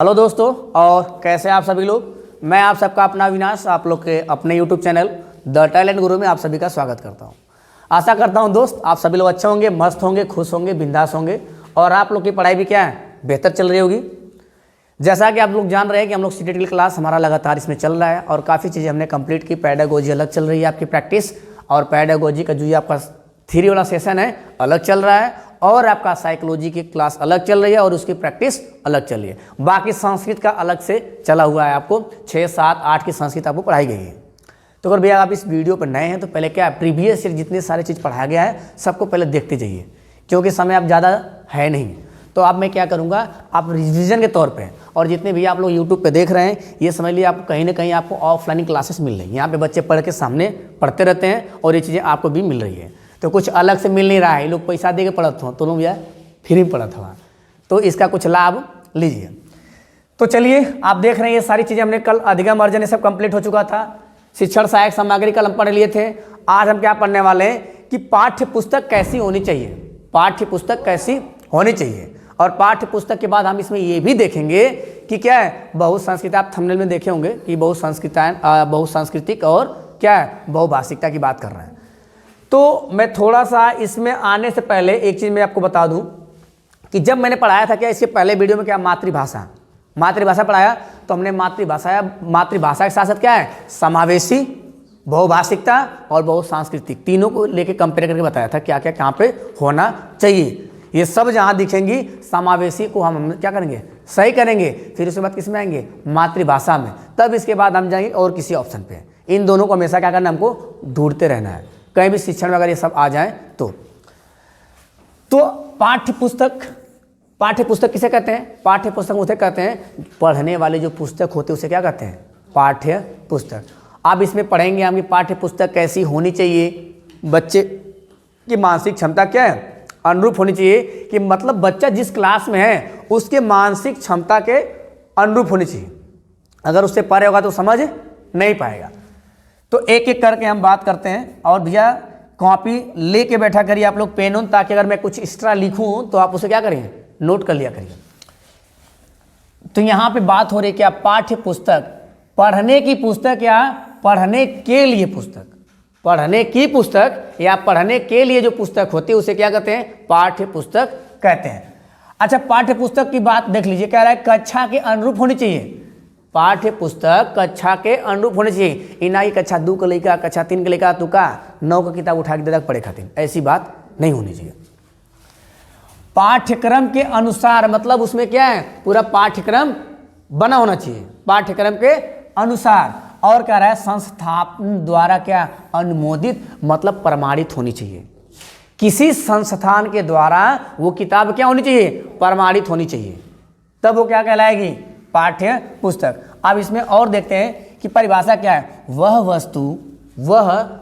Hello दोस्तों, और कैसे हैं आप सभी लोग। मैं आप सबका अपना अविनाश आप लोग के अपने यूट्यूब चैनल द टैलेंट गुरु में आप सभी का स्वागत करता हूं। आशा करता हूं दोस्त आप सभी लोग अच्छे होंगे, मस्त होंगे, खुश होंगे, बिंदास होंगे और आप लोग की पढ़ाई भी क्या है बेहतर चल रही होगी। जैसा कि आप लोग जान रहे हैं कि हम लोग सीटेट की क्लास हमारा लगातार इसमें चल रहा है और काफ़ी चीज़ें हमने कंप्लीट की। पैडागोजी अलग चल रही है आपकी प्रैक्टिस, और पैडागोजी का जो ये आपका थ्योरी वाला सेशन है अलग चल रहा है, और आपका साइकोलॉजी की क्लास अलग चल रही है और उसकी प्रैक्टिस अलग चल रही है। बाकी संस्कृत का अलग से चला हुआ है, आपको 6, 7, 8 की संस्कृत आपको पढ़ाई गई है। तो अगर भैया आप इस वीडियो पर नए हैं तो पहले क्या प्रीवियस ईयर जितने सारे चीज़ पढ़ाया गया है सबको पहले देखते जाइए, क्योंकि समय अब ज़्यादा है नहीं। तो अब मैं क्या करूँगा, आप रिविज़न के तौर पे, और जितने भी आप लोग यूट्यूब पे देख रहे हैं ये समझ लीजिए आपको कहीं ना कहीं आपको ऑफलाइन क्लासेस मिल रही है। यहाँ पे बच्चे पढ़ के सामने पढ़ते रहते हैं और ये चीज़ें आपको भी मिल रही है। तो कुछ अलग से मिल नहीं रहा है, ये लोग पैसा दे के पढ़ते हो तो लोग भैया फ्री में पढ़त हुआ, तो इसका कुछ लाभ लीजिए। तो चलिए आप देख रहे हैं ये सारी चीज़ें हमने कल अधिगम अर्जन ये सब कंप्लीट हो चुका था। शिक्षण सहायक सामग्री कल हम पढ़ लिए थे। आज हम क्या पढ़ने वाले हैं कि पाठ्य पुस्तक कैसी होनी चाहिए, पाठ्य पुस्तक कैसी होनी चाहिए। और पाठ्य पुस्तक के बाद हम इसमें ये भी देखेंगे कि क्या है बहुसंस्कृत, आप थंबनेल में देखे होंगे कि बहुसांस्कृतिक और क्या है बहुभाषिकता की बात कर रहे हैं। तो मैं थोड़ा सा इसमें आने से पहले एक चीज़ मैं आपको बता दूं कि जब मैंने पढ़ाया था क्या इसके पहले वीडियो में क्या मातृभाषा पढ़ाया, तो हमने मातृभाषा के साथ साथ क्या है समावेशी, बहुभाषिकता और बहुसांस्कृतिक तीनों को लेके कंपेयर करके बताया था क्या क्या कहाँ पे होना चाहिए। ये सब जहाँ दिखेंगी समावेशी को हम क्या करेंगे सही करेंगे, फिर उसके बाद किस में आएंगे मातृभाषा में, तब इसके बाद हम जाएंगे और किसी ऑप्शन पे। इन दोनों को हमेशा क्या करना हमको ढूंढते रहना है, कहीं भी शिक्षण में अगर ये सब आ जाए तो पाठ्य पुस्तक किसे कहते हैं, पाठ्य पुस्तक उसे कहते हैं पढ़ने वाले जो पुस्तक होते हैं उसे क्या कहते हैं पाठ्य पुस्तक। अब इसमें पढ़ेंगे हम कि पाठ्य पुस्तक कैसी होनी चाहिए, बच्चे की मानसिक क्षमता क्या है अनुरूप होनी चाहिए, कि मतलब बच्चा जिस क्लास में है उसके मानसिक क्षमता के अनुरूप होनी चाहिए। अगर उससे परे होगा तो समझ नहीं पाएगा। तो एक एक करके हम बात करते हैं, और भैया कॉपी लेके बैठा करिए आप लोग पेन उन, ताकि अगर मैं कुछ एक्स्ट्रा लिखूं तो आप उसे क्या करिए नोट कर लिया करिए। तो यहाँ पे बात हो रही है क्या पाठ्य पुस्तक, पढ़ने की पुस्तक या पढ़ने के लिए पुस्तक, पढ़ने की पुस्तक या पढ़ने के लिए जो पुस्तक होती है उसे क्या कहते हैं पाठ्य पुस्तक कहते हैं। अच्छा, पाठ्य पुस्तक की बात देख लीजिए, कह रहा है कक्षा के अनुरूप होनी चाहिए। पाठ्य पुस्तक कक्षा के अनुरूप होने चाहिए। इना ही कक्षा 2 का लड़का, कक्षा 3 का लड़का, तू का 9 का किताब उठा के दे पढ़े खातिर, ऐसी बात नहीं होनी चाहिए। पाठ्यक्रम के अनुसार, मतलब उसमें क्या है पूरा पाठ्यक्रम बना होना चाहिए, पाठ्यक्रम के अनुसार। और कह रहा है संस्थान द्वारा क्या अनुमोदित, मतलब प्रमाणित होनी चाहिए। किसी संस्थान के द्वारा वो किताब क्या होनी चाहिए प्रमाणित होनी चाहिए, तब वो क्या कहलाएगी पाठ्य पुस्तक। अब इसमें और देखते हैं कि परिभाषा क्या है, वह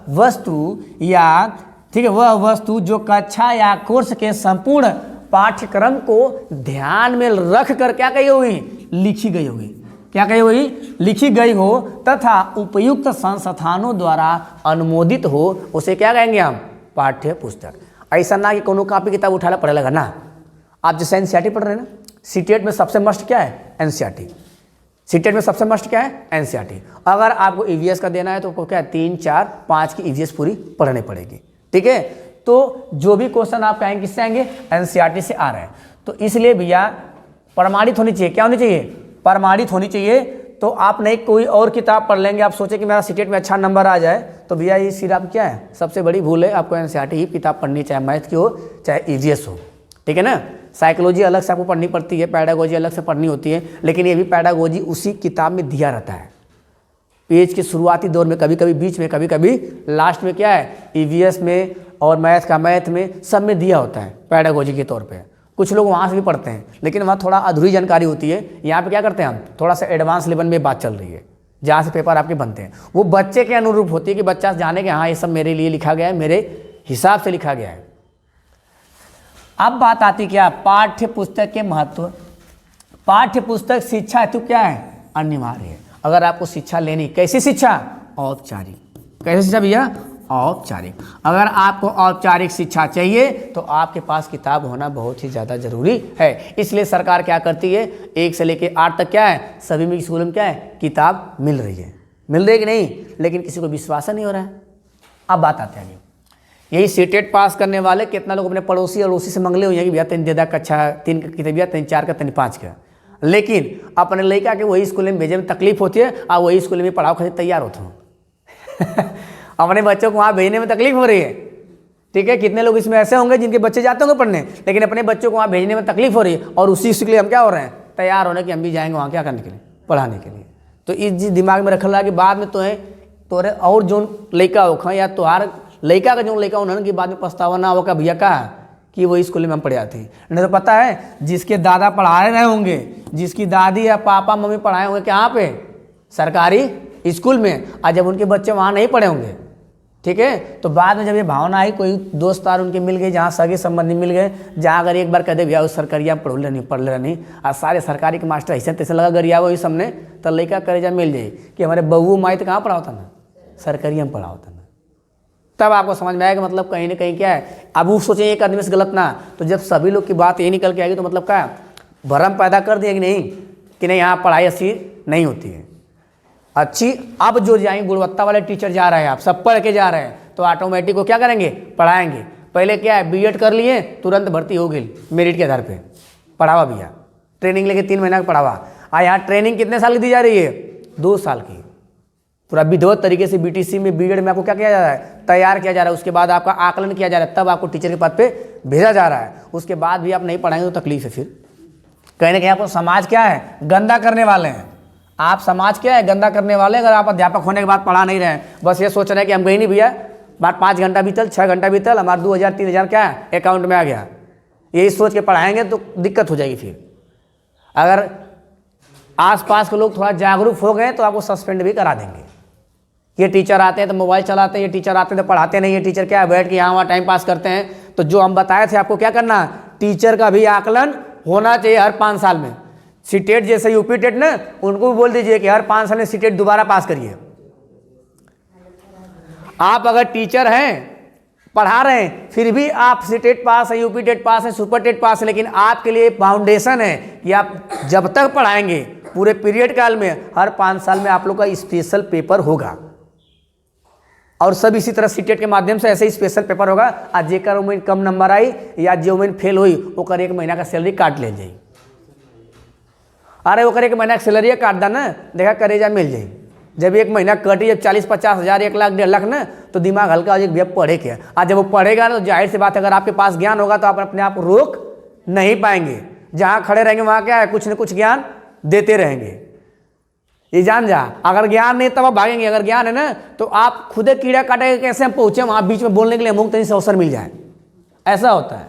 वस्तु या ठीक है वह वस्तु जो कक्षा या कोर्स के संपूर्ण पाठ्यक्रम को ध्यान में रख कर क्या कही होगी लिखी गई होगी, क्या कही होगी लिखी गई हो, तथा उपयुक्त संस्थानों द्वारा अनुमोदित हो, उसे क्या कहेंगे हम पाठ्य पुस्तक। ऐसा ना कि कोनो कॉपी किताब उठा ला पढ़े लगा ना। आप जैसे एनसीईआरटी पढ़ रहे हैं ना, सीटेट में सबसे मस्ट क्या है एनसीईआरटी, सीटेट में सबसे मस्ट क्या है एनसीईआरटी। अगर आपको ईवीएस का देना है तो क्या 3, 4, 5 की ईवीएस पूरी पढ़नी पड़ेगी, ठीक है। तो जो भी क्वेश्चन आप कहेंगे किससे आएंगे एनसीईआरटी से आ रहे हैं। तो इसलिए भैया प्रमाणित होनी चाहिए, क्या होनी चाहिए प्रमाणित होनी चाहिए। तो आप नहीं कोई और किताब पढ़ लेंगे, आप सोचे कि मेरा सीटेट में अच्छा नंबर आ जाए, तो भैया ये सिर्फ आप क्या है सबसे बड़ी भूल है। आपको एनसीईआरटी ही किताब पढ़नी, चाहे मैथ की हो चाहे ईवीएस हो, ठीक है ना। साइकोलॉजी अलग से आपको पढ़नी पड़ती है, पैडागोजी अलग से पढ़नी होती है, लेकिन ये भी पैडागोजी उसी किताब में दिया रहता है। पेज के शुरुआती दौर में, कभी कभी बीच में, कभी कभी लास्ट में क्या है ईवीएस में और मैथ में सब में दिया होता है पैडागोजी के तौर पे। कुछ लोग वहाँ से भी पढ़ते हैं, लेकिन वहाँ थोड़ा अधूरी जानकारी होती है। यहाँ पे क्या करते हैं हम थोड़ा सा एडवांस लेवल में बात चल रही है, जहाँ से पेपर आपके बनते हैं वो बच्चे के अनुरूप होती है, कि बच्चा जाने के हाँ ये सब मेरे लिए लिखा गया है, मेरे हिसाब से लिखा गया है। अब बात आती क्या पाठ्य पुस्तक के महत्व। पाठ्य पुस्तक शिक्षा हेतु क्या है अनिवार्य है। अगर आपको शिक्षा लेनी, कैसी शिक्षा औपचारिक, कैसी शिक्षा भैया औपचारिक। अगर आपको औपचारिक शिक्षा चाहिए तो आपके पास किताब होना बहुत ही ज़्यादा जरूरी है। इसलिए सरकार क्या करती है, 1 से लेकर 8 तक क्या है, सभी में स्कूलों में क्या है, किताब मिल रही है। मिल रही है कि नहीं, लेकिन किसी को विश्वास नहीं हो रहा है। अब बात आते हैं आगे। यही सीटेट पास करने वाले कितना लोग अपने पड़ोसी अड़ोसी से मंगले हुए हैं कि भैया तीन देदा कक्षा 3 की भैया 3 4 का 3 5 का, लेकिन अपने लड़का के वही स्कूल में भेजे में तकलीफ होती है और वही स्कूल में पढ़ाओ खातिर तैयार होते हो। अपने बच्चों को वहाँ भेजने में तकलीफ हो रही है। ठीक है, कितने लोग इसमें ऐसे होंगे जिनके बच्चे जाते होंगे पढ़ने, लेकिन अपने बच्चों को वहाँ भेजने में तकलीफ हो रही है, और उसी के लिए हम क्या हो रहे हैं, तैयार होने कि हम भी जाएंगे वहाँ क्या करने के लिए, पढ़ाने के लिए। तो इस चीज दिमाग में रखल रहा कि बाद में तो है तोरे और जो लड़का होखा या तोहार लड़का का जो लड़का उन्होंने कि बाद में पछतावा ना होगा भैया का कि वो स्कूल में हम पढ़े आते हैं। नहीं तो पता है जिसके दादा पढ़ाए रहे होंगे, जिसकी दादी या पापा मम्मी पढ़ाए होंगे कहाँ पे, सरकारी स्कूल में, और जब उनके बच्चे वहाँ नहीं पढ़े होंगे, ठीक है, तो बाद में जब ये भावना आई, कोई दोस्तार उनके मिल गए, जहाँ सगे संबंधी मिल गए, जहाँ अगर एक बार कह दे भैया उस सरकारिया में पढ़ ले नहीं, और सारे सरकारी के मास्टर ऐसे तैसे लगा गरिया वही सामने, तो लड़का करेजा मिल जाए कि हमारे बहू माई तो कहाँ पढ़ा होता ना, सरकारिया में पढ़ा होता ना। तब आपको समझ में आएगा मतलब कहीं ना कहीं क्या है। अब वो सोचें एक आदमी से गलत ना, तो जब सभी लोग की बात ये निकल के आएगी तो मतलब क्या भ्रम पैदा कर दिया कि नहीं यहाँ पढ़ाई अच्छी नहीं होती है अच्छी। अब जो जाएंगे गुणवत्ता वाले टीचर जा रहे हैं, आप सब पढ़ के जा रहे हैं, तो ऑटोमेटिक को क्या करेंगे, पढ़ाएंगे। पहले क्या है, बीएड कर लिए तुरंत भर्ती हो गई मेरिट के आधार पे, पढ़ावा भैया, ट्रेनिंग लेके 3 महीना का पढ़ावा। और यहाँ ट्रेनिंग कितने साल की दी जा रही है, 2 साल की। पूरा विधिवत तरीके से बीटीसी में बीएड में आपको क्या किया जा रहा है, तैयार किया जा रहा है। उसके बाद आपका आकलन किया जा रहा है, तब आपको टीचर के पद पे भेजा जा रहा है। उसके बाद भी आप नहीं पढ़ाएंगे तो तकलीफ है। फिर कहीं ना कहीं आपको समाज क्या है, गंदा करने वाले हैं। आप समाज क्या है, गंदा करने वाले। अगर आप अध्यापक होने के बाद पढ़ा नहीं रहे हैं, बस ये सोच रहे हैं कि हम गए नहीं भैया, बात 5 घंटा बीतल 6 घंटा बीतल, हमारा 2000-3000 क्या है अकाउंट में आ गया, यही सोच के पढ़ाएंगे तो दिक्कत हो जाएगी। फिर अगर आसपास के लोग थोड़ा जागरूक हो गए तो आपको सस्पेंड भी करा देंगे। ये टीचर आते हैं तो मोबाइल चलाते हैं, ये टीचर आते हैं तो पढ़ाते नहीं, ये टीचर क्या है बैठ के यहाँ वहाँ टाइम पास करते हैं। तो जो हम बताए थे आपको क्या करना, टीचर का भी आकलन होना चाहिए हर 5 साल में। सीटेट जैसे यूपी टेट ना, उनको भी बोल दीजिए कि हर 5 साल में सीटेट दोबारा पास करिए। आप अगर टीचर हैं पढ़ा रहे हैं, फिर भी आप सीटेट पास है, यूपी टेट पास है, सुपर टेट पास है, लेकिन आपके लिए फाउंडेशन है कि आप जब तक पढ़ाएंगे पूरे पीरियड काल में हर 5 साल में आप लोग का स्पेशल पेपर होगा। और सब इसी तरह सीटेट के माध्यम से ऐसे ही स्पेशल पेपर होगा। आज जेकर उमें कम नंबर आई या जो उमें फेल हुई ओकर 1 महीना का सैलरी काट ले जाई। अरे ओकर 1 महीना का सैलरी काट दा ना, देखा करेजा मिल जाई। जब 1 महीना कटी, जब 40-50 हज़ार 1 लाख 1.5 लाख ना, तो दिमाग हल्का हो जाएगा भैया पढ़े के। आज जब वो पढ़ेगा ना तो जाहिर सी बात है, अगर आपके पास ज्ञान होगा तो आप अपने आप रोक नहीं पाएंगे। जहाँ खड़े रहेंगे वहाँ क्या है, कुछ न कुछ ज्ञान देते रहेंगे। ये जान जा, अगर ज्ञान नहीं तब आप भागेंगे, अगर ज्ञान है ना तो आप खुदे कीड़ा काटेंगे। कैसे हम पहुंचे वहां बीच में बोलने के लिए, मुक्त से अवसर मिल जाए, ऐसा होता है।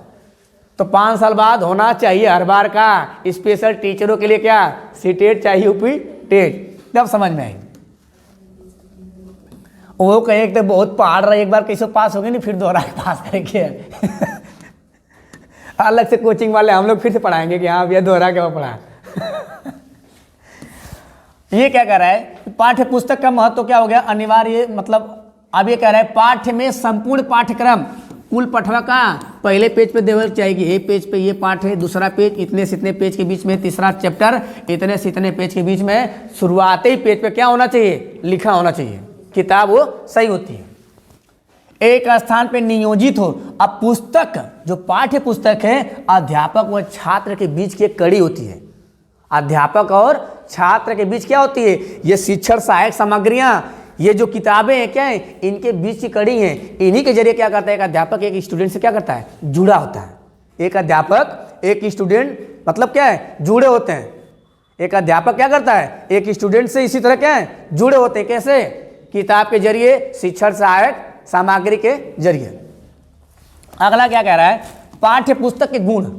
तो 5 साल बाद होना चाहिए हर बार का स्पेशल टीचरों के लिए क्या, सीटेट चाहिए यूपी टेट, तब समझ में आएगी। वो कहे तो बहुत पहाड़ रहा, एक बार कैसे पास हो गए नहीं, फिर दोहरा के पास करेंगे। अलग से कोचिंग वाले हम लोग फिर से पढ़ाएंगे कि हाँ भैया दोहरा के वो पढ़ा। ये क्या कह रहा है, पाठ्य पुस्तक का महत्व क्या हो गया, अनिवार्य। मतलब अब ये कह रहा है पाठ्य में संपूर्ण पाठ्यक्रम कुल पठवा का पहले पेज पे देवल चाहिए। एक पेज पे ये पाठ है, दूसरा पेज इतने से इतने पेज के बीच में, तीसरा चैप्टर इतने से इतने पेज के बीच में, शुरुआती पेज पे क्या होना चाहिए, लिखा होना चाहिए, किताब वो सही होती है, एक स्थान पे नियोजित हो। अब पुस्तक जो पाठ्य पुस्तक है अध्यापक व छात्र के बीच की एक कड़ी होती है। अध्यापक और छात्र के बीच क्या होती है, ये शिक्षण सहायक सामग्रियां, ये जो किताबें हैं क्या है, इनके बीच की कड़ी हैं। इन्हीं के जरिए क्या करता है, एक अध्यापक एक स्टूडेंट से क्या करता है, जुड़ा होता है। एक अध्यापक एक स्टूडेंट मतलब क्या है, जुड़े होते हैं। एक अध्यापक क्या करता है, एक स्टूडेंट से इसी तरह क्या है, जुड़े होते हैं। कैसे, किताब के जरिए, शिक्षण सहायक सामग्री के जरिए। अगला क्या कह रहा है, पाठ्य पुस्तक के गुण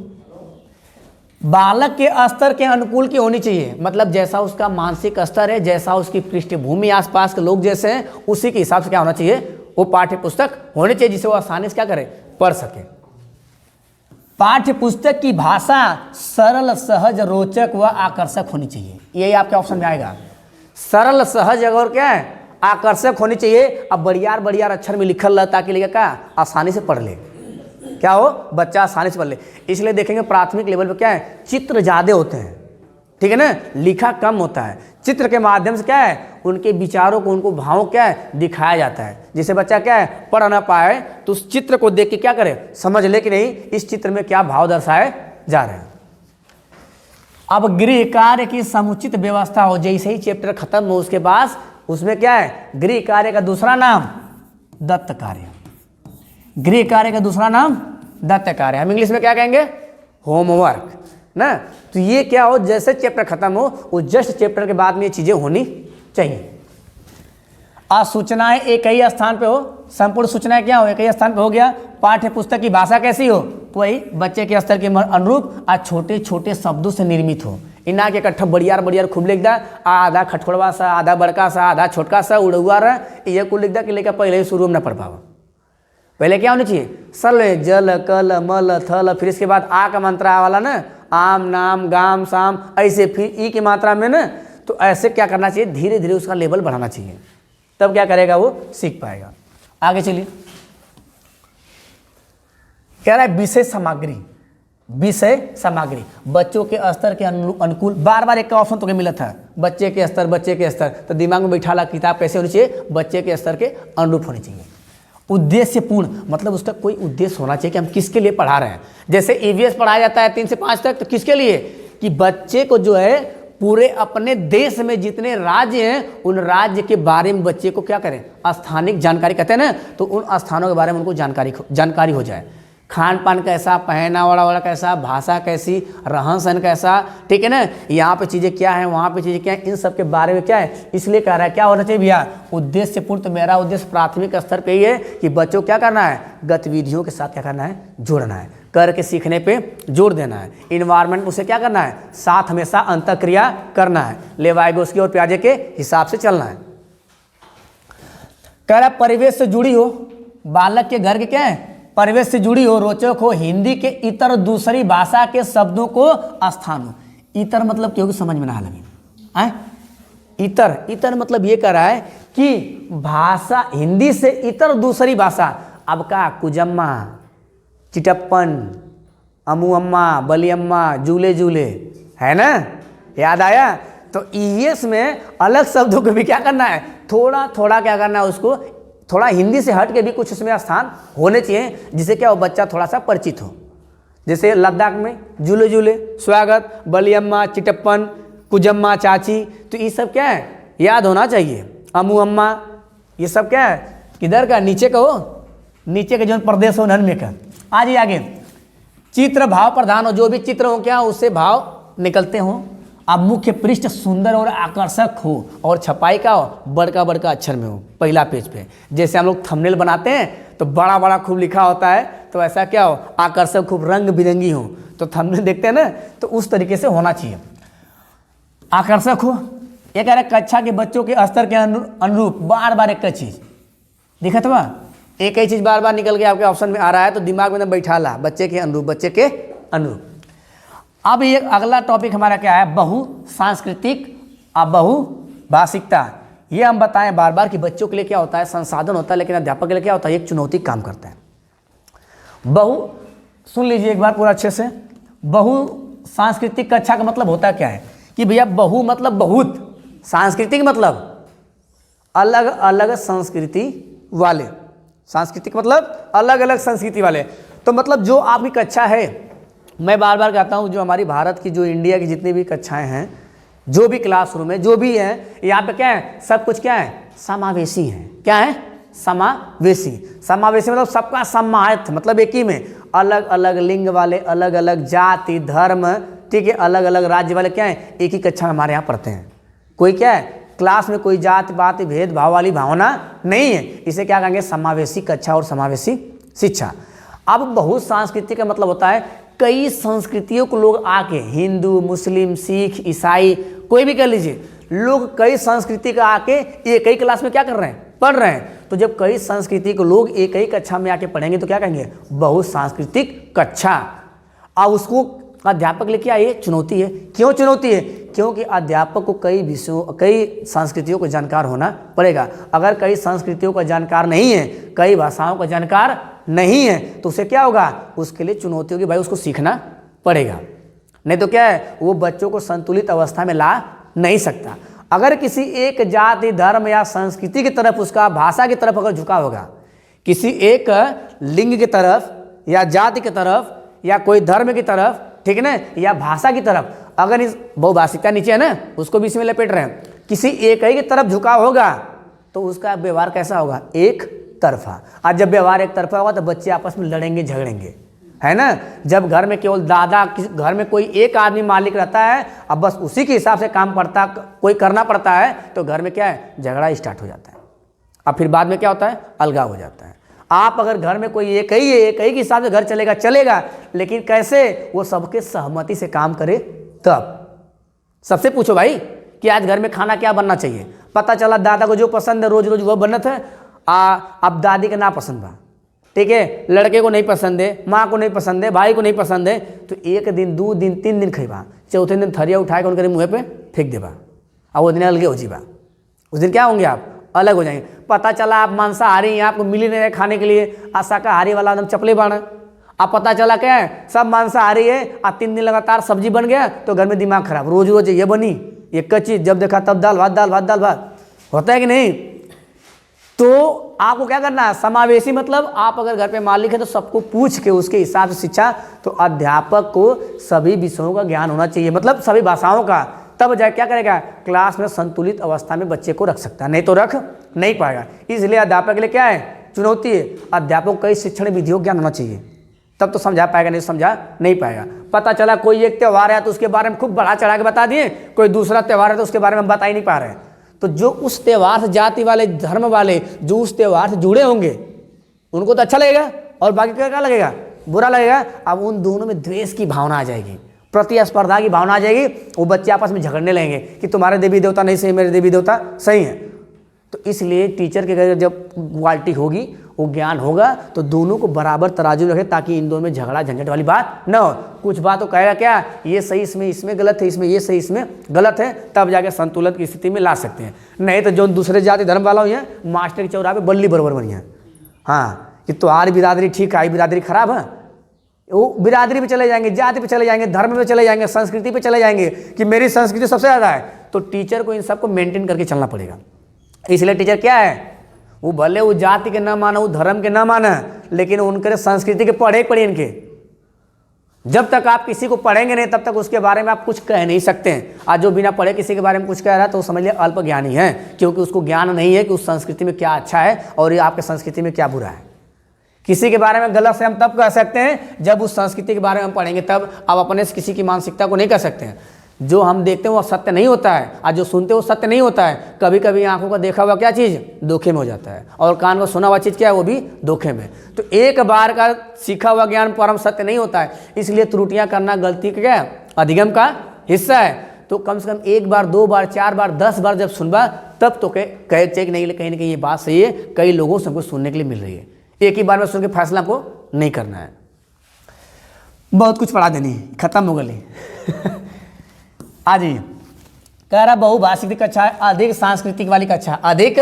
बालक के स्तर के अनुकूल की होनी चाहिए। मतलब जैसा उसका मानसिक स्तर है, जैसा उसकी पृष्ठभूमि, आसपास के लोग जैसे हैं, उसी के हिसाब से क्या होना चाहिए, वो पाठ्य पुस्तक होनी चाहिए, जिसे वो आसानी से क्या करे, पढ़ सके। पाठ्य पुस्तक की भाषा सरल, सहज, रोचक व आकर्षक होनी चाहिए। यही आपके ऑप्शन में आएगा, सरल, सहज और क्या है, आकर्षक होनी चाहिए। अब बढ़ियार बढ़ियार अक्षर में लिखल रहा ताकि लेकर क्या आसानी से पढ़ ले, क्या हो बच्चा आसानी से पढ़ ले। इसलिए देखेंगे प्राथमिक लेवल पे क्या है, चित्र ज़्यादा होते हैं, ठीक है ना, लिखा कम होता है। चित्र के माध्यम से क्या है, उनके विचारों को, उनको भावों क्या है दिखाया जाता है। जिसे बच्चा क्या है पढ़ ना पाए तो उस चित्र को देख के क्या करे, समझ ले कि नहीं इस चित्र में क्या भाव दर्शाए जा रहे हैं। अब गृह कार्य की समुचित व्यवस्था हो, जैसे ही चैप्टर खत्म हो उसके बाद उसमें क्या है, गृह कार्य का दूसरा नाम दत्त कार्य। गृह कार्य का दूसरा नाम दत्त कार्य, हम इंग्लिश में क्या कहेंगे, होमवर्क ना। तो ये क्या हो, जैसे चैप्टर खत्म हो वो जस्ट चैप्टर के बाद में ये चीजें होनी चाहिए। आज सूचनाएं एक ही स्थान पे हो, संपूर्ण सूचनाएं क्या हो एक ही स्थान पे हो गया। पाठ्य पुस्तक की भाषा कैसी हो, वही बच्चे के स्तर के अनुरूप आज छोटे छोटे शब्दों से निर्मित हो। इना के इकट्ठा बढ़ियार बढ़ियार खूब लिख दा, आधा खटखोड़वा सा, आधा बड़का सा, आधा छोटका सा, उड़ुआ रहा, ये कुल लिख दा कि लेकर पहले ही शुरू में न पढ़ पावा। पहले क्या होना चाहिए, सल जल कल मल थल, फिर इसके बाद आ का मात्रा वाला ना, आम नाम गाम साम, ऐसे फिर ई की मात्रा में ना। तो ऐसे क्या करना चाहिए, धीरे धीरे उसका लेवल बढ़ाना चाहिए, तब क्या करेगा वो सीख पाएगा। आगे चलिए, कह रहा है विषय सामग्री। विषय सामग्री बच्चों के स्तर के अनुकूल, बार बार एक का ऑप्शन तो मिला था, बच्चे के स्तर, बच्चे के स्तर। तो दिमाग में बैठा ला किताब कैसे होनी चाहिए, बच्चे के स्तर के अनुरूप होनी चाहिए। उद्देश्यपूर्ण मतलब उसका कोई उद्देश्य होना चाहिए कि हम किसके लिए पढ़ा रहे हैं। जैसे ईवीएस पढ़ाया जाता है 3 से 5 तक, तो किसके लिए, कि बच्चे को जो है पूरे अपने देश में जितने राज्य हैं उन राज्य के बारे में बच्चे को क्या करें, स्थानिक जानकारी कहते हैं ना, तो उन स्थानों के बारे में उनको जानकारी हो जाए। खान पान कैसा, पहनावा वाला कैसा, भाषा कैसी, रहन सहन कैसा, ठीक है ना, यहाँ पे चीज़ें क्या है, वहाँ पे चीज़ें क्या है, इन सब के बारे में क्या है। इसलिए कह रहा है क्या होना चाहिए भैया, उद्देश्यपूर्ण। तो मेरा उद्देश्य प्राथमिक स्तर पे ही है कि बच्चों को क्या करना है, गतिविधियों के साथ क्या करना है, जोड़ना है, करके सीखने पे जोर देना है। इन्वायरमेंट उसे क्या करना है, साथ हमेशा अंतःक्रिया करना है, लेवाइगोस्की और पियाजे के हिसाब से चलना है। कह रहा परिवेश से जुड़ी हो, बालक के घर के क्या है, परिवेश से जुड़ी हो, रोचक हो, हिंदी के इतर दूसरी भाषा के शब्दों को स्थान हो। इतर मतलब क्योंकि समझ में ना लगे, इतर, इतर मतलब ये कह रहा है कि भाषा हिंदी से इतर दूसरी भाषा, अब का कुजम्मा, चिटप्पन, अमू अम्मा, बली अम्मा, जूले जूले, है ना, याद आया। तो ईवीएस में अलग शब्दों को भी क्या करना है, थोड़ा थोड़ा क्या करना है, उसको थोड़ा हिंदी से हट के भी कुछ उसमें स्थान होने चाहिए, जिससे क्या हो बच्चा थोड़ा सा परिचित हो। जैसे लद्दाख में जूले जूले, स्वागत, बली अम्मा, चिटप्पन, कुजम्मा, चाची, तो ये सब क्या है याद होना चाहिए। अमू अम्मा, ये सब क्या है किधर का, नीचे का हो, नीचे के जो प्रदेश हो नन में का। आज आगे चित्र भाव प्रधान हो, जो भी चित्र हो क्या उससे भाव निकलते हो। अब मुख्य पृष्ठ सुंदर और आकर्षक हो और छपाई का हो बड़का बड़का अक्षर में हो पहला पेज पे। जैसे हम लोग थंबनेल बनाते हैं तो बड़ा बड़ा खूब लिखा होता है, तो ऐसा क्या हो आकर्षक खूब रंग बिरंगी हो, तो थंबनेल देखते हैं ना, तो उस तरीके से होना चाहिए, आकर्षक हो। ये कह रहा है कक्षा के बच्चों के स्तर के अनुरूप बार बार एक चीज दिखा था, एक ही चीज बार बार निकल के आपके ऑप्शन में आ रहा है, तो दिमाग में बैठा ला, बच्चे के अनुरूप, बच्चे के अनुरूप। अब ये अगला टॉपिक हमारा क्या है, बहु सांस्कृतिक और बहु भाषिकता। ये हम बताएं बार बार कि बच्चों के लिए क्या होता है, संसाधन होता है, लेकिन अध्यापक के लिए क्या होता है, एक चुनौती काम करता है। बहु, सुन लीजिए एक बार पूरा अच्छे से, बहु सांस्कृतिक कक्षा का मतलब होता क्या है कि भैया बहु मतलब बहुत, सांस्कृतिक मतलब अलग अलग संस्कृति वाले, सांस्कृतिक मतलब अलग अलग संस्कृति वाले। तो मतलब जो आपकी कक्षा है, मैं बार बार कहता हूँ जो हमारी भारत की, जो इंडिया की जितनी भी कक्षाएं हैं, जो भी क्लासरूम है, जो भी है, यहाँ पे क्या है, सब कुछ क्या है, समावेशी है। क्या है, समावेशी। समावेशी मतलब सबका समाहित, मतलब एक ही में अलग अलग लिंग वाले, अलग अलग जाति धर्म, ठीक है, अलग अलग राज्य वाले क्या है, एक ही कक्षा में हमारे यहाँ पढ़ते हैं। कोई क्या है, क्लास में कोई जाति पाति भेदभाव वाली भावना नहीं है। इसे क्या कहेंगे, समावेशी कक्षा और समावेशी शिक्षा। अब बहुत सांस्कृतिक का मतलब होता है कई संस्कृतियों को लोग आके, हिंदू मुस्लिम सिख ईसाई कोई भी कह लीजिए, लोग कई संस्कृति का आके एक ही क्लास में क्या कर रहे हैं, पढ़ रहे हैं। तो जब कई संस्कृति को लोग एक ही कक्षा में आके पढ़ेंगे तो क्या कहेंगे, बहुसांस्कृतिक कक्षा। अब उसको अध्यापक के लिए क्या ये चुनौती है। क्यों चुनौती है? क्योंकि अध्यापक को कई विषयों, कई संस्कृतियों को जानकार होना पड़ेगा। अगर कई संस्कृतियों का जानकार नहीं है, कई भाषाओं का जानकार नहीं है, तो उसे क्या होगा, उसके लिए चुनौती होगी, भाई उसको सीखना पड़ेगा। नहीं तो क्या है, वो बच्चों को संतुलित अवस्था में ला नहीं सकता। अगर किसी एक जाति, धर्म या संस्कृति की तरफ, उसका भाषा की तरफ अगर झुकाव होगा, किसी एक लिंग की तरफ या जाति की तरफ या कोई धर्म की तरफ, ठीक है ना, या भाषा की तरफ, अगर इस बहुभाषिकता नीचे है ना, उसको भी इसमें लपेट रहे हैं, किसी एक ही की तरफ झुकाव होगा तो उसका व्यवहार कैसा होगा, एक तरफा। आज जब व्यवहार एक तरफा होगा तो बच्चे आपस में लड़ेंगे, झगड़ेंगे, है ना। जब घर में केवल दादा, घर में कोई एक आदमी मालिक रहता है, अब बस उसी के हिसाब से काम पड़ता, कोई करना पड़ता है, तो घर में क्या है, झगड़ा स्टार्ट हो जाता है। अब फिर बाद में क्या होता है, अलगाव हो जाता है। आप अगर घर में कोई एक ही है, एक ही के हिसाब से घर चलेगा, लेकिन कैसे, वो सबके सहमति से काम करे तब। सबसे पूछो भाई कि आज घर में खाना क्या बनना चाहिए, पता चला दादा को जो पसंद है रोज रोज वो बनत है, अब दादी का ना पसंद बा, ठीक है, लड़के को नहीं पसंद है, माँ को नहीं पसंद है, भाई को नहीं पसंद है, तो एक दिन, 2 दिन, 3 दिन खइबा, चौथे दिन थरिया उठा के उनके मुँह पे फेंक देबा, और वो दिन अलगे हो जीबा। उस दिन क्या होंगे, आप अलग हो जाएंगे। पता चला आप मांसाहारी हैं, आपको मिल ही नहीं रहे खाने के लिए, और शाकाहारी वाला एकदम चपले बाण। अब पता चला क्या है, सब मांसाहारी है, और 3 दिन लगातार सब्जी बन गया, तो घर में दिमाग खराब, रोज रोज ये बनी, ये कच्ची, जब देखा तब दाल भात, दाल भात, दाल भात, होता है कि नहीं। तो आपको क्या करना है, समावेशी, मतलब आप अगर घर पे मालिक है तो सबको पूछ के उसके हिसाब से शिक्षा। तो अध्यापक को सभी विषयों का ज्ञान होना चाहिए, मतलब सभी भाषाओं का, तब जाए क्या करेगा, क्लास में संतुलित अवस्था में बच्चे को रख सकता है, नहीं तो रख नहीं पाएगा। इसलिए अध्यापक के लिए क्या है, चुनौती है। अध्यापक को कई शिक्षण विधियों का ज्ञान होना चाहिए, तब तो समझा पाएगा, नहीं समझा नहीं पाएगा। पता चला कोई एक त्यौहार है तो उसके बारे में खूब बढ़ा चढ़ा के बता दिए, कोई दूसरा त्यौहार है तो उसके बारे में बता ही नहीं पा रहे हैं। तो जो उस त्यौहार से, जाति वाले, धर्म वाले जो उस त्यौहार से जुड़े होंगे, उनको तो अच्छा लगेगा, और बाकी क्या लगेगा, बुरा लगेगा। अब उन दोनों में द्वेष की भावना आ जाएगी, प्रतिस्पर्धा की भावना आ जाएगी, वो बच्चे आपस में झगड़ने लगेंगे कि तुम्हारे देवी देवता नहीं सही, मेरे देवी देवता सही है। तो इसलिए टीचर के घर जब क्वालिटी होगी, वो ज्ञान होगा, तो दोनों को बराबर तराजू रखे, ताकि इन दोनों में झगड़ा झंझट वाली बात न हो। कुछ बात तो कहेगा क्या, ये सही इसमें गलत है, इसमें ये सही इसमें गलत है, तब जाके संतुलन की स्थिति में ला सकते हैं। नहीं तो जो दूसरे जाति धर्म वाला हुई है, मास्टर की चौराहे पे बल्ली बराबर बनी है, हाँ कि तुम्हारी बिरादरी ठीक है, बिरादरी खराब है, वो बिरादरी पे चले जाएंगे, जाति पे चले जाएंगे, धर्म पे चले जाएंगे, संस्कृति पे चले जाएंगे कि मेरी संस्कृति सबसे ज़्यादा है। तो टीचर को इन सबको मेंटेन करके चलना पड़ेगा। इसलिए टीचर क्या है, वो भले वो जाति के ना माना, वो धर्म के ना माना, लेकिन उनके संस्कृति के पढ़े इनके। जब तक आप किसी को पढ़ेंगे नहीं, तब तक उसके बारे में आप कुछ कह नहीं सकते हैं। आज जो बिना पढ़े किसी के बारे में कुछ कह रहा है तो समझ लिया अल्प ज्ञानी है, क्योंकि उसको ज्ञान नहीं है कि उस संस्कृति में क्या अच्छा है और ये आपके संस्कृति में क्या बुरा है। किसी के बारे में गलत से हम तब कह सकते हैं जब उस संस्कृति के बारे में हम पढ़ेंगे, तब आप अपने से किसी की मानसिकता को नहीं कह सकते हैं। जो हम देखते हैं वो सत्य नहीं होता है, और जो सुनते हैं वो सत्य नहीं होता है। कभी कभी आंखों का देखा हुआ क्या चीज़ धोखे में हो जाता है, और कान का सुना हुआ चीज़ क्या है, वो भी धोखे में। तो एक बार का सीखा हुआ ज्ञान परम सत्य नहीं होता है, इसलिए त्रुटियां करना गलती का क्या, अधिगम का हिस्सा है। तो कम से कम 1 बार, 2 बार, 4 बार, 10 बार जब सुनबा, तब तो कहे चेक नहीं, कहीं ना कहीं ये बात सही है, कई लोगों से हमको सुनने के लिए मिल रही है। एक ही बार में सुन के फैसला को नहीं करना है। बहुत कुछ पढ़ा देनी, खत्म हो गई। आ जाइए, कह रहा बहुभाषिक कक्षा, अधिक सांस्कृतिक वाली कक्षा, अधिक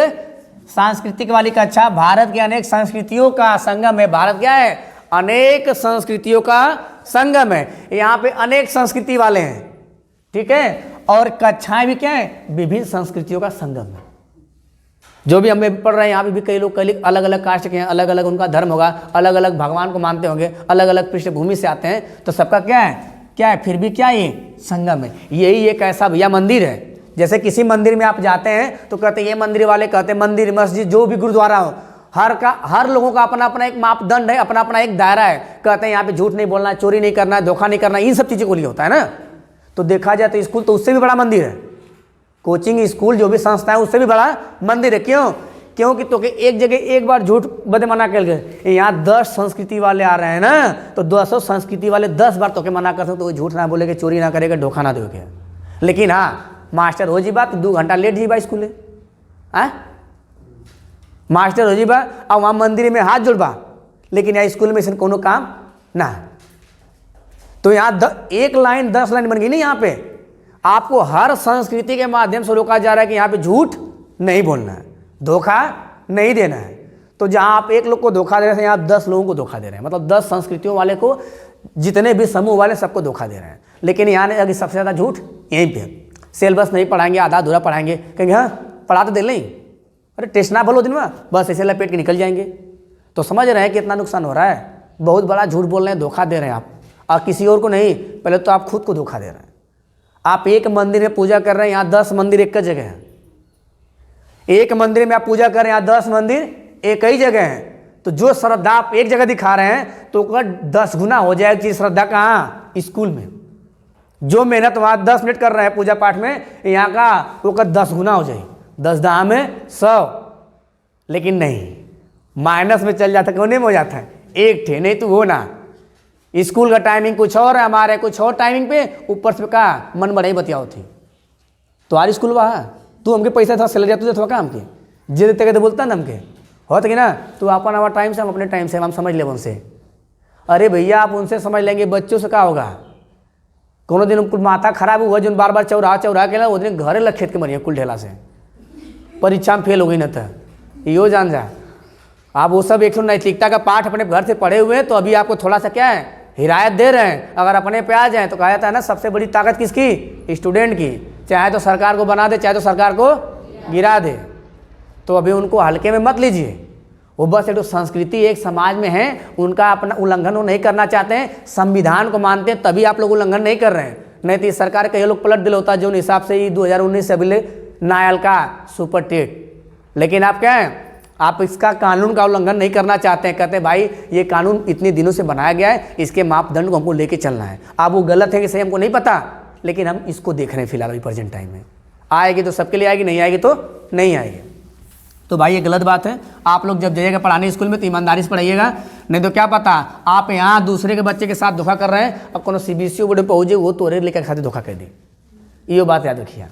सांस्कृतिक वाली कक्षा भारत की अनेक संस्कृतियों का संगम है। भारत क्या है, अनेक संस्कृतियों का संगम है। यहाँ पे अनेक संस्कृति वाले हैं, ठीक है, और कक्षाएं भी क्या है, विभिन्न संस्कृतियों का संगम है। जो भी हमें पढ़ रहे हैं, यहाँ पे भी कई लोग अलग अलग कास्ट के हैं, अलग अलग उनका धर्म होगा, अलग अलग भगवान को मानते होंगे, अलग अलग पृष्ठभूमि से आते हैं, तो सबका क्या है, फिर भी क्या ये संगम है। यही एक ऐसा भैया मंदिर है, जैसे किसी मंदिर में आप जाते हैं तो कहते हैं, ये मंदिर वाले कहते हैं, मंदिर मस्जिद जो भी गुरुद्वारा हो, हर लोगों का अपना अपना एक मापदंड है, अपना अपना एक दायरा है। कहते हैं यहाँ पे झूठ नहीं बोलना है, चोरी नहीं करना है, धोखा नहीं करना, इन सब चीज़ों को लिए होता है ना। तो देखा जाए तो स्कूल तो उससे भी बड़ा मंदिर है, कोचिंग स्कूल जो भी संस्था है उससे भी बड़ा मंदिर है। क्योंकि तो कि एक जगह एक बार झूठ बदे मना कर गए, यहाँ 10 संस्कृति वाले आ रहे हैं ना, तो 200 संस्कृति वाले 10 बार तो के मना कर सकते, तो झूठ ना बोलेगे, चोरी ना करेगा, धोखा ना दोगे। लेकिन हाँ, मास्टर हो जी बात 2 घंटा लेट जी बा स्कूल, मास्टर हो जी बा और वहाँ मंदिर में हाथ जुड़बा, लेकिन यहाँ स्कूल में से कोनो काम ना। तो यहाँ एक लाइन 10 लाइन बन गई नहीं। यहाँ पे आपको हर संस्कृति के माध्यम से रोका जा रहा है कि यहाँ पे झूठ नहीं बोलना है, धोखा नहीं देना है। तो जहाँ आप एक लोग को धोखा दे रहे हैं, आप 10 लोगों को धोखा दे रहे हैं, मतलब 10 संस्कृतियों वाले को, जितने भी समूह वाले सबको धोखा दे रहे हैं। लेकिन यहाँ अगर सबसे ज़्यादा झूठ यहीं पे, सिलेबस नहीं पढ़ाएंगे, आधा अधूरा पढ़ाएंगे, कहेंगे हाँ पढ़ा तो दे नहीं, अरे टेस्ट ना भलो दिन में बस ऐसे लपेट के निकल जाएंगे। तो समझ रहे हैं कि इतना नुकसान हो रहा है, बहुत बड़ा झूठ बोल रहे हैं, धोखा दे रहे हैं आप, और किसी और को नहीं, पहले तो आप खुद को धोखा दे रहे हैं। आप एक मंदिर में पूजा कर रहे हैं, यहाँ 10 मंदिर एक जगह है। एक मंदिर में आप पूजा कर रहे हैं, यहाँ 10 मंदिर एक ही जगह है। तो जो श्रद्धा आप एक जगह दिखा रहे हैं तो 10 गुना हो जाएगी श्रद्धा कहाँ? स्कूल में। जो मेहनत वहाँ 10 मिनट कर रहे हैं पूजा पाठ में, यहाँ का वो 10 गुना हो जाए, 10 दाह में 100। लेकिन नहीं, माइनस में चल जाता है, कोने में हो जाता है, एक थे नहीं तो वो ना। स्कूल का टाइमिंग कुछ और है, हमारे कुछ और टाइमिंग पे, ऊपर से कहा मन बढ़ाई बतियाओ थी। तो आर स्कूल वहाँ तू हमके पैसा था सैलरी तू देता काम के जे देते कहते बोलता ना हमके होता कि ना, तू अपन आवा टाइम से, हम अपने टाइम से, हम समझ ले उनसे। अरे भैया आप उनसे समझ लेंगे, बच्चों से क्या होगा? कोनो दिन उनको माथा खराब हुआ जो बार बार चौराहा के ला, वो दिन घरे लग खेत के मरिए कुल ढेला से, परीक्षा में फेल हो गई न था, यो जान जा। आप वो सब एक नैतिकता का पाठ अपने घर से पढ़े हुए हैं, तो अभी आपको थोड़ा सा क्या है हिदायत दे रहे हैं। अगर अपने पे आ जाए तो कहा जाता है ना, सबसे बड़ी ताकत किसकी? स्टूडेंट की। चाहे तो सरकार को बना दे, चाहे तो सरकार को गिरा दे। तो अभी उनको हल्के में मत लीजिए। वो बस एक संस्कृति एक समाज में है, उनका अपना उल्लंघन वो नहीं करना चाहते हैं, संविधान को मानते हैं, तभी आप लोग उल्लंघन नहीं कर रहे हैं। नहीं तो सरकार का ये लोग पलट दिल होता जो हिसाब से ही 2019 से अभी नायल का सुपर टेट। लेकिन आप क्या है, आप इसका कानून का उल्लंघन नहीं करना चाहते हैं। कहते हैं भाई ये कानून इतने दिनों से बनाया गया है, इसके मापदंड को हमको लेके चलना है। अब वो गलत है कि सही हमको नहीं पता, लेकिन हम इसको देख रहे हैं फिलहाल अभी प्रेजेंट टाइम में। आएगी तो सबके लिए आएगी, नहीं आएगी तो नहीं आएगी। तो भाई ये गलत बात है। आप लोग जब जाइएगा पढ़ाने स्कूल में तो ईमानदारी से पढ़ाइएगा, नहीं तो क्या पता आप यहाँ दूसरे के बच्चे के साथ धोखा कर रहे हैं, अब कोनो CBSE बोर्ड में पहुँचे वो तोरे लेकर खाते धोखा कर दी। ये बात याद रखिए,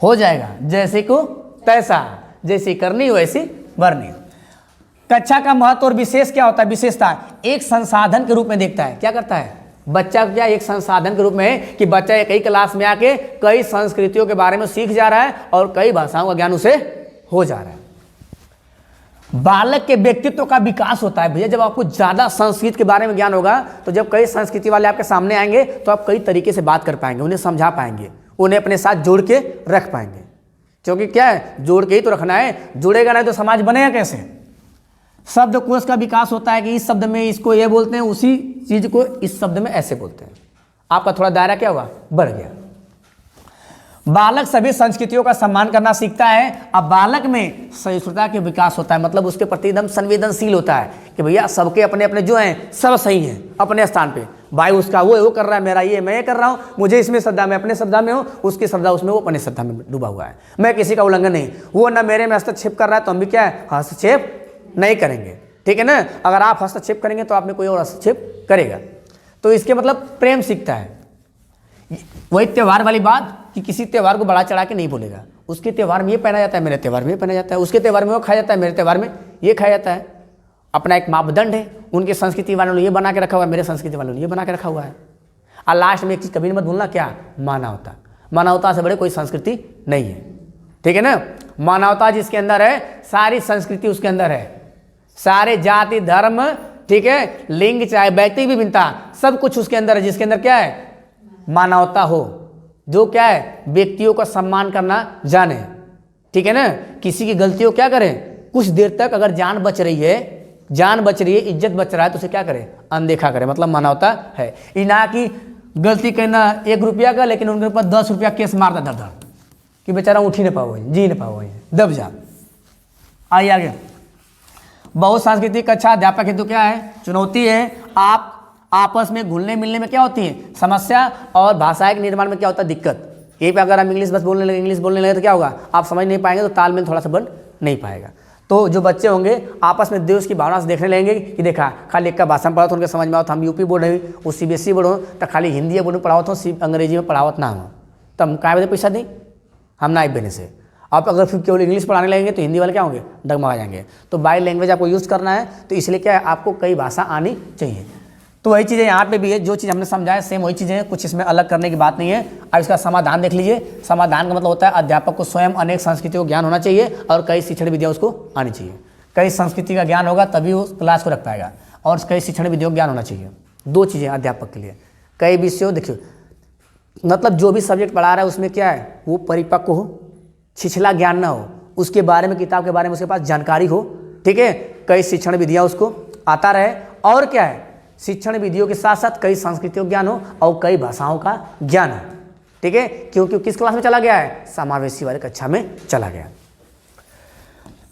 हो जाएगा जैसे को तैसा, जैसी करनी वैसी भरनी। कक्षा का महत्व और विशेष क्या होता है? विशेषता एक संसाधन के रूप में देखता है। क्या करता है बच्चा? क्या एक संसाधन के रूप में है कि बच्चा एक ही क्लास में आके कई संस्कृतियों के बारे में सीख जा रहा है और कई भाषाओं का ज्ञान उसे हो जा रहा है। बालक के व्यक्तित्व का विकास होता है भैया जब आपको ज्यादा संस्कृत के बारे में ज्ञान होगा। तो जब कई संस्कृति वाले आपके सामने आएंगे तो आप कई तरीके से बात कर पाएंगे, उन्हें समझा पाएंगे, उन्हें अपने साथ जोड़ के रख पाएंगे। क्योंकि क्या है, जोड़ के ही तो रखना है, जुड़ेगा नहीं तो समाज बनेगा कैसे? शब्दकोश का विकास होता है कि इस शब्द में इसको ये बोलते हैं, उसी चीज को इस शब्द में ऐसे बोलते हैं। आपका थोड़ा दायरा क्या हुआ, बढ़ गया। बालक सभी संस्कृतियों का सम्मान करना सीखता है। अब बालक में सहिष्णुता के विकास होता है, मतलब उसके प्रति एकदम संवेदनशील होता है कि भैया सबके अपने अपने जो हैं सब सही हैं अपने स्थान पे। भाई उसका वो कर रहा है, मेरा ये मैं ये कर रहा हूँ, मुझे इसमें श्रद्धा में अपने श्रद्धा में हूँ, उसकी श्रद्धा उसमें वो अपने श्रद्धा में डूबा हुआ है। मैं किसी का उल्लंघन नहीं, वो ना मेरे में हस्तक्षेप कर रहा है तो हम भी क्या है हस्तक्षेप नहीं करेंगे। ठीक है ना? अगर आप हस्तक्षेप करेंगे तो आपने कोई और हस्तक्षेप करेगा। तो इसके मतलब प्रेम सीखता है। वही त्यौहार वाली बात कि किसी त्यौहार को बढ़ा चढ़ा के नहीं बोलेगा। उसके त्यौहार में ये पहना जाता है, मेरे त्यौहार में ये पहना जाता है, उसके त्यौहार में वो खाया जाता है, मेरे त्यौहार में ये खाया जाता है। अपना एक मापदंड है, उनके संस्कृति वालों ने ये बना के रखा हुआ है, मेरे संस्कृति वालों ने ये बना के रखा हुआ है। और लास्ट में एक चीज़ कभी मत भूलना, क्या? मानवता। मानवता से बड़े कोई संस्कृति नहीं है। ठीक है ना? मानवता जिसके अंदर है, सारी संस्कृति उसके अंदर है, सारे जाति धर्म, ठीक है, लिंग चाहे व्यक्ति विभिन्नता, सब कुछ उसके अंदर है। जिसके अंदर क्या है? मानवता हो, जो क्या है व्यक्तियों का सम्मान करना जाने। ठीक है ना? किसी की गलतियों क्या करें, कुछ देर तक अगर जान बच रही है, इज्जत बच रहा है तो उसे क्या करें, अनदेखा करें। मतलब मानवता है। इना की गलती करना 1 रुपया का, लेकिन उनके ऊपर 10 रुपया केस मारता धर धर कि बेचारा उठ ही नहीं पाओ, जी नहीं पाओ, दब जा। आइए आगे। बहुत सांस्कृतिक कक्षा अध्यापक हेतु क्या है? चुनौती है। आप आपस में घुलने मिलने में क्या होती है समस्या, और भाषा के निर्माण में क्या होता है दिक्कत। यही पे अगर हम इंग्लिश बस बोलने लगे, इंग्लिश बोलने लगे तो क्या होगा, आप समझ नहीं पाएंगे, तो तालमेल थोड़ा सा बन नहीं पाएगा। तो जो बच्चे होंगे आपस में देश की भावना से देखने लगेंगे कि देखा खाली एक का भाषा में पढ़ाओ तो उनके समझ में आओ। हम यूपी बोर्ड है, वो CBSE बोर्ड हो तो खाली हिंदी बोर्ड में पढ़ाओ तो अंग्रेजी में पढ़ावत ना हो, तो हम क्या बजे पैसा दें, हम ना बने से। आप अगर फिर केवल इंग्लिश पढ़ाने लगेंगे तो हिंदी वाले क्या होंगे, डगमगा जाएंगे। तो बाई लैंग्वेज आपको यूज़ करना है, तो इसलिए क्या है आपको कई भाषा आनी चाहिए। तो वही चीज़ें यहाँ पे भी है, जो चीज़ हमने समझाया सेम वही चीज़ें हैं, कुछ इसमें अलग करने की बात नहीं है। अब इसका समाधान देख लीजिए। समाधान का मतलब होता है अध्यापक को स्वयं अनेक संस्कृतियों का ज्ञान होना चाहिए और कई शिक्षण विधियाँ उसको आनी चाहिए। कई संस्कृति का ज्ञान होगा तभी वो क्लास को रख पाएगा, और कई शिक्षण विधियों का ज्ञान होना चाहिए। दो चीज़ें अध्यापक के लिए, कई विषयों, देखियो मतलब जो भी सब्जेक्ट पढ़ा रहा है उसमें क्या है, वो परिपक्व हो, छिछला ज्ञान ना हो, उसके बारे में, किताब के बारे में उसके पास जानकारी हो, ठीक है। कई शिक्षण विधियाँ उसको आता रहे, और क्या है, शिक्षण विधियों के साथ साथ कई संस्कृतियों का ज्ञान हो और कई भाषाओं का ज्ञान हो, ठीक है। क्योंकि किस क्लास में चला गया है, समावेशी वाली कक्षा में चला गया।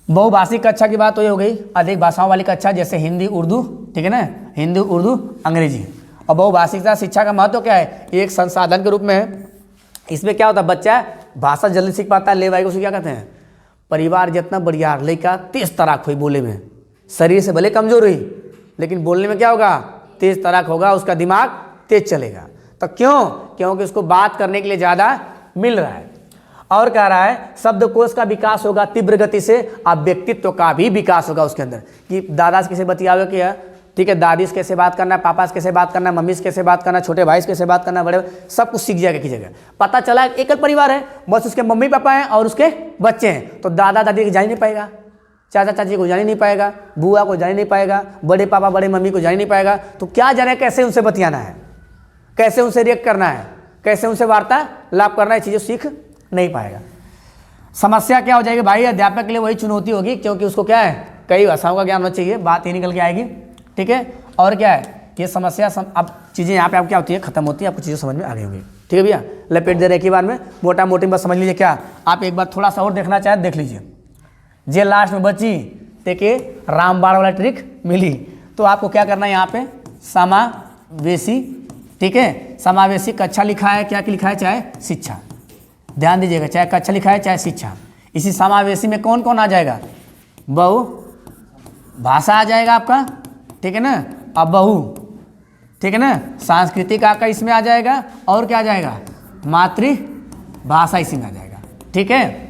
बहुभाषिक कक्षा की बात तो ये हो गई, अधिक भाषाओं वाली कक्षा, जैसे हिंदी उर्दू, ठीक है ना, हिंदी उर्दू अंग्रेजी। और बहुभाषिकता शिक्षा का महत्व क्या है, एक संसाधन के रूप में है। इसमें क्या होता है, बच्चा भाषा जल्दी सीख पाता है। ले भाई को क्या कहते हैं, परिवार जितना बढ़िया लड़का तेज तराक हुई बोले में, शरीर से भले कमजोर हुई लेकिन बोलने में क्या होगा, तेज तराक होगा, उसका दिमाग तेज चलेगा। तो क्यों, क्योंकि उसको बात करने के लिए ज़्यादा मिल रहा है। और कह रहा है शब्दकोश का विकास होगा तीव्र गति से, अब व्यक्तित्व का भी विकास होगा उसके अंदर, कि दादा से कैसे बतियावे किया, ठीक है, दादी से कैसे बात करना है, पापा से कैसे बात करना है, मम्मी से कैसे बात करना है, छोटे भाई से कैसे बात करना है, बड़े, सब कुछ सीख जाएगा की जगह। पता चला एकल परिवार है, बस उसके मम्मी पापा हैं और उसके बच्चे हैं, तो दादा दादी को जान ही नहीं पाएगा, चाचा चाची को जान ही नहीं पाएगा, बुआ को जान ही नहीं पाएगा, बड़े पापा बड़े मम्मी को जान ही नहीं पाएगा। तो क्या जाने कैसे उनसे बतियाना है, कैसे उनसे रिएक्ट करना है, कैसे उनसे वार्तालाप करना है, चीज़ें सीख नहीं पाएगा। समस्या क्या हो जाएगी भाई, अध्यापक के लिए वही चुनौती होगी, क्योंकि उसको क्या है, कई भाषाओं का ज्ञान होना चाहिए, बात ही निकल के आएगी, ठीक है। और क्या है, ये समस्या अब चीज़ें यहाँ पे आप क्या होती है, खत्म होती है, आपको चीज़ें समझ में आ गई होंगी, ठीक है भैया। लपेट दे रहे एक ही बार में, मोटा मोटी बस समझ लीजिए। क्या आप एक बार थोड़ा सा और देखना चाहें देख लीजिए, जे लास्ट में बची देखिए रामबाण वाला ट्रिक मिली। तो आपको क्या करना है, यहाँ पे समावेशी, ठीक है, समावेशी कक्षा लिखा है, क्या लिखा है, चाहे शिक्षा, ध्यान दीजिएगा, चाहे कक्षा लिखा है चाहे शिक्षा। इसी समावेशी में कौन कौन आ जाएगा, बहु भाषा आ जाएगा आपका, ठीक है ना, अब बहु, ठीक है ना, सांस्कृतिक आका इसमें आ जाएगा, और क्या आ जाएगा, मातृभाषा इसी में आ जाएगा, ठीक है।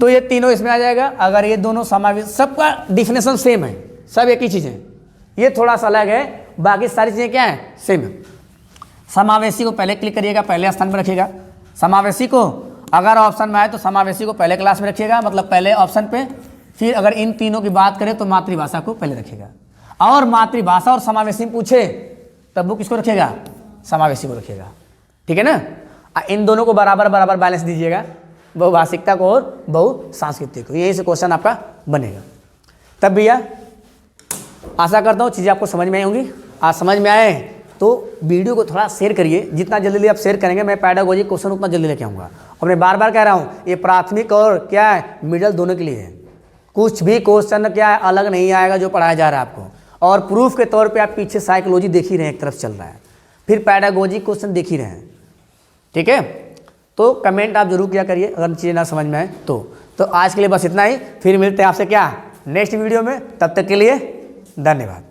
तो ये तीनों इसमें आ जाएगा। अगर ये दोनों समावेश, सबका डिफिनेशन सेम है, सब एक ही चीज़ है, ये थोड़ा सा अलग है, बाकी सारी चीज़ें क्या है, सेम है। समावेशी को पहले क्लिक करिएगा, पहले स्थान पर रखिएगा। समावेशी को अगर ऑप्शन में आए तो समावेशी को पहले क्लास में रखिएगा, मतलब पहले ऑप्शन पे। फिर अगर इन तीनों की बात करें तो मातृभाषा को पहले रखिएगा, और मातृभाषा और समावेशी में पूछे तब वो किसको रखिएगा, समावेशी को रखिएगा, ठीक है ना। इन दोनों को बराबर बराबर बैलेंस दीजिएगा, बहुभाषिकता को और बहु सांस्कृतिक को, यही से क्वेश्चन आपका बनेगा। तब भैया आशा करता हूँ चीज़ें आपको समझ में आई होंगी। आज समझ में आए तो वीडियो को थोड़ा शेयर करिए, जितना जल्दी आप शेयर करेंगे मैं पैडागोजी क्वेश्चन उतना जल्दी लेके आऊँगा। और मैं बार बार कह रहा हूँ, ये प्राथमिक और क्या है, मिडिल दोनों के लिए है। कुछ भी क्वेश्चन क्या है अलग नहीं आएगा जो पढ़ाया जा रहा है आपको। और प्रूफ के तौर पे आप पीछे साइकोलॉजी देख ही रहे हैं, एक तरफ चल रहा है, फिर पैडागोजी क्वेश्चन देख ही रहे हैं, ठीक है। तो कमेंट आप जरूर किया करिए अगर चीज़ें ना समझ में आए तो आज के लिए बस इतना ही। फिर मिलते हैं आपसे क्या नेक्स्ट वीडियो में, तब तक के लिए धन्यवाद।